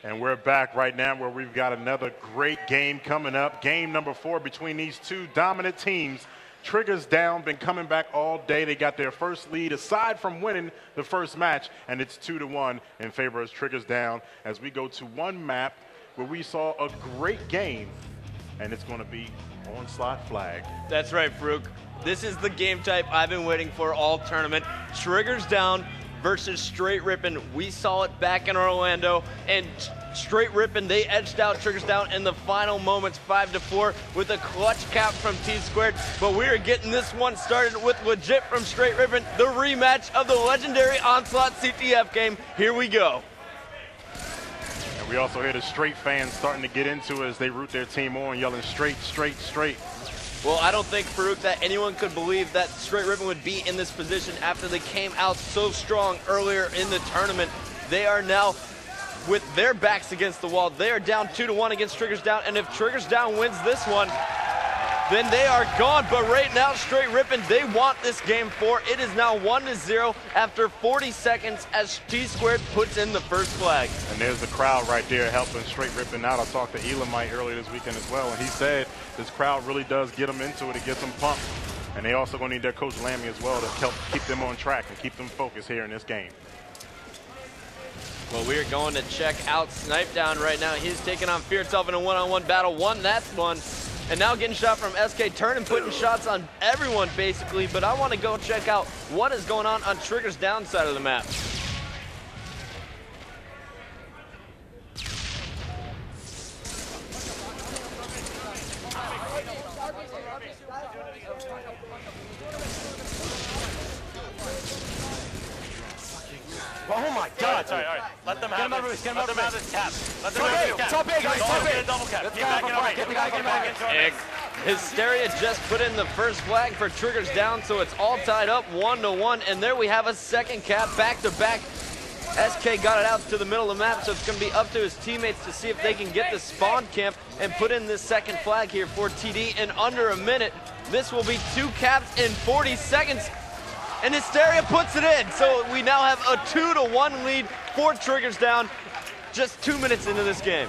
And we're back right now where we've got another great game coming up. Game number 4 between these two dominant teams. Triggers Down been coming back all day. They got their first lead aside from winning the first match, and it's 2-1 in favor of Triggers Down as we go to one map where we saw a great game, and it's going to be Onslaught flag. That's right, Farouk. This is the game type I've been waiting for all tournament. Triggers Down versus Str8 Rippin. We saw it back in Orlando, and Str8 Rippin, they edged out Triggers Down in the final moments, 5-4, with a clutch cap from Tsquared. But we are getting this one started with legit from Str8 Rippin, the rematch of the legendary Onslaught CTF game. Here we go. And we also hear the Str8 fans starting to get into it as they root their team on, yelling straight, straight, straight. Well, I don't think, Farouk, that anyone could believe that Str8 Rippin would be in this position after they came out so strong earlier in the tournament. They are now, with their backs against the wall, they are down 2-1 against Triggers Down, and if Triggers Down wins this one, then they are gone. But right now, Str8 Rippin, they want this game 4. It is now 1-0 after 40 seconds as Tsquared puts in the first flag. And there's the crowd right there helping Str8 Rippin out. I talked to Elamite earlier this weekend as well, and he said this crowd really does get them into it. It gets them pumped. And they also going to need their coach Lammy as well to help keep them on track and keep them focused here in this game. Well, we are going to check out Snipedown right now. He's taking on FearItSelf in a one-on-one battle. Won that one. And now getting shot from SK, turning, putting shots on everyone basically. But I want to go check out what is going on Triggers Down side of the map. Oh my God! All right. Let them have it. Let them have this cap. Let them have this cap. Top big, guys. Top big. Double cap. Let's Keep backing away. get the guy back into it. Hysteria just put in the first flag for Triggers Down, so it's all tied up 1-1. And there we have a second cap back to back. SK got it out to the middle of the map, so it's going to be up to his teammates to see if they can get the spawn camp and put in this second flag here for TD in under a minute. This will be 2 caps in 40 seconds. And Hysteria puts it in, so we now have a 2-1 lead for Triggers Down just 2 minutes into this game.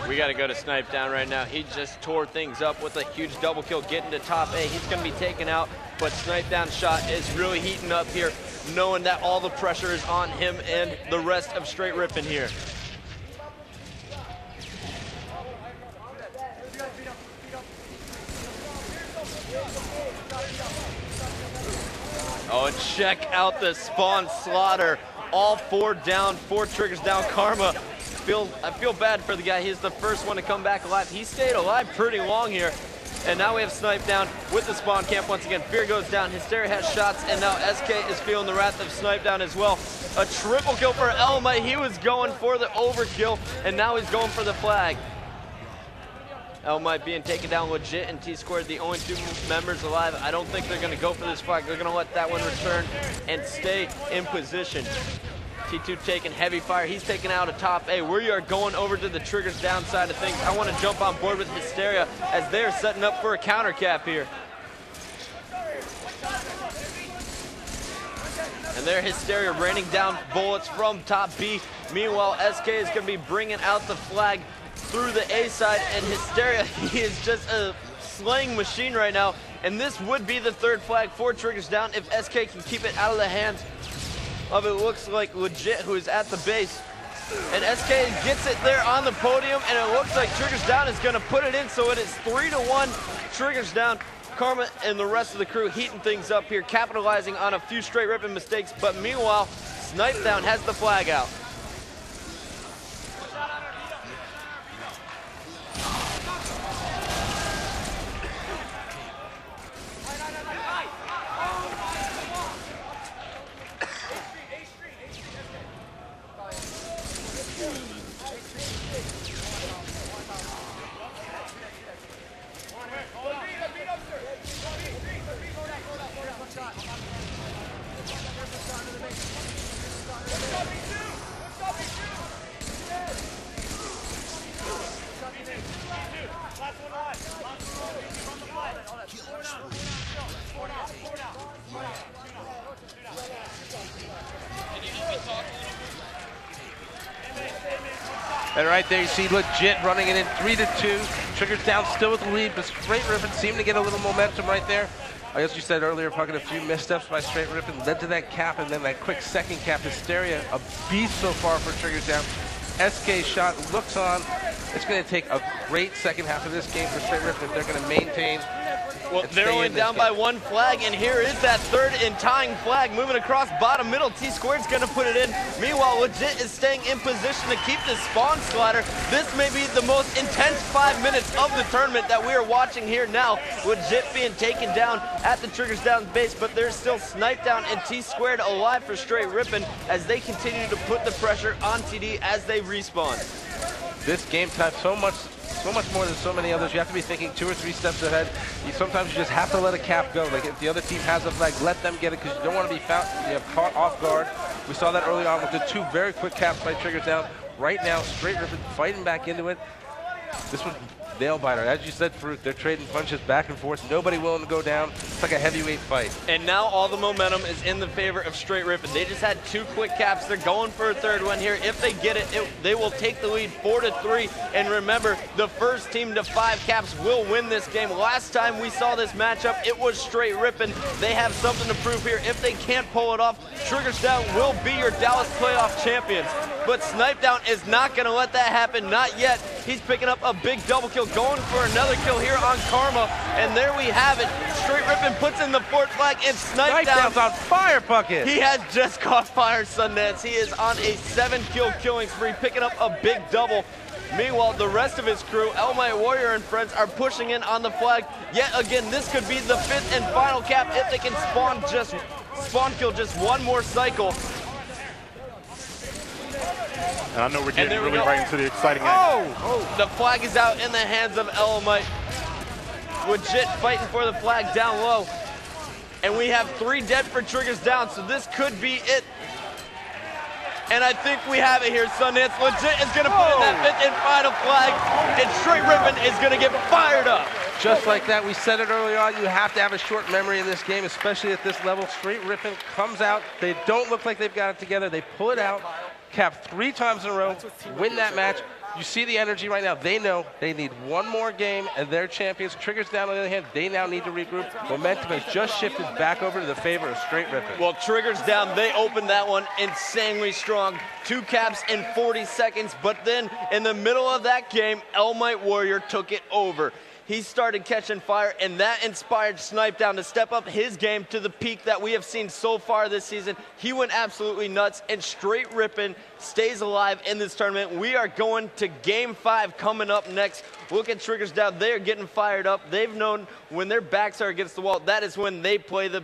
We got to go to Snipedown right now. He just tore things up with a huge double kill, getting to top A. He's going to be taken out, but Snipedown's shot is really heating up here, knowing that all the pressure is on him and the rest of Str8 Rippin here. Oh, and check out the spawn slaughter. All 4 down, 4 Triggers Down. Karma, I feel bad for the guy. He's the first one to come back alive. He stayed alive pretty long here. And now we have Snipedown with the spawn camp once again. Fear goes down, Hysteria has shots, and now SK is feeling the wrath of Snipedown as well. A triple kill for Elamite. He was going for the overkill, and now he's going for the flag. Elamite being taken down legit, and Tsquared, the only 2 members alive. I don't think they're going to go for this flag. They're going to let that one return and stay in position. T2 taking heavy fire. He's taking out a top A. We are going over to the Triggers Down side of things. I want to jump on board with Hysteria as they're setting up for a counter cap here. And there Hysteria raining down bullets from top B. Meanwhile, SK is going to be bringing out the flag through the A side, and Hysteria, he is just a slaying machine right now. And this would be the 3rd flag for Triggers Down if SK can keep it out of the hands of, it looks like, Legit, who is at the base. And SK gets it there on the podium, and it looks like Triggers Down is going to put it in, so it is 3-1 Triggers Down. Karma and the rest of the crew heating things up here, capitalizing on a few Str8 Rippin mistakes, but meanwhile, Snipedown has the flag out. And right there you see Legit running it in 3-2. Triggers down still with the lead, but Str8 Rippin seemed to get a little momentum right there. I guess you said earlier, fucking a few missteps by Str8 Rippin led to that cap, and then that quick second cap. Hysteria, a beast so far for Triggers down. SK shot looks on. It's going to take a great second half of this game for Str8 Rippin if they're going to maintain. Well, they're only down by one flag, and here is that third and tying flag moving across bottom middle. Tsquared's going to put it in. Meanwhile, Legit is staying in position to keep the spawn slider. This may be the most intense 5 minutes of the tournament that we are watching here now. Legit being taken down at the Triggers Down base, but there's still Snipedown and Tsquared alive for Str8 Rippin as they continue to put the pressure on TD as they respawn. This game type so much more than so many others. You have to be thinking 2 or 3 steps ahead. Sometimes you just have to let a cap go. Like if the other team has a flag, let them get it because you don't want to be found. You have caught off guard. We saw that early on with the 2 very quick caps by Triggers Down. Right now, Str8 Rippin fighting back into it. This was nail biter. As you said, Farouk, they're trading punches back and forth. Nobody willing to go down. It's like a heavyweight fight. And now all the momentum is in the favor of Str8 Rippin. They just had 2 quick caps. They're going for a third one here. If they get it, they will take the lead 4-3. And remember, the first team to 5 caps will win this game. Last time we saw this matchup, it was Str8 Rippin. They have something to prove here. If they can't pull it off, Triggers Down will be your Dallas playoff champions. But Snipedown is not going to let that happen, not yet. He's picking up a big double kill, going for another kill here on Karma. And there we have it. Str8 Rippin puts in the 4th flag, and Snipedown's on fire, Puckett. He has just caught fire, Sundance. He is on a 7-kill killing spree, picking up a big double. Meanwhile, the rest of his crew, Elamite Warrior and friends, are pushing in on the flag. Yet again, this could be the 5th and final cap if they can spawn kill just one more cycle. And I know we're getting really right into the exciting end. Oh! The flag is out in the hands of Elamite. Legit fighting for the flag down low. And we have 3 dead for Triggers Down, so this could be it. And I think we have it here, Sundance. Legit is going to put in that 5th and final flag, and Str8 Rippin is going to get fired up. Just like that, we said it early on, you have to have a short memory in this game, especially at this level. Str8 Rippin comes out, they don't look like they've got it together, they pull it out, cap 3 times in a row, win that match. You see the energy right now. They know they need one more game and they're champions. Triggers Down on the other hand, they now need to regroup. Momentum has just shifted back over to the favor of Str8 Rippin. Well, Triggers Down, they opened that one insanely strong. 2 caps in 40 seconds, but then in the middle of that game, Elamite Warrior took it over. He started catching fire, and that inspired Snipedown to step up his game to the peak that we have seen so far this season. He went absolutely nuts, and Str8 Rippin stays alive in this tournament. We are going to Game 5 coming up next. Look at Triggers Down. They are getting fired up. They've known when their backs are against the wall, that is when they play the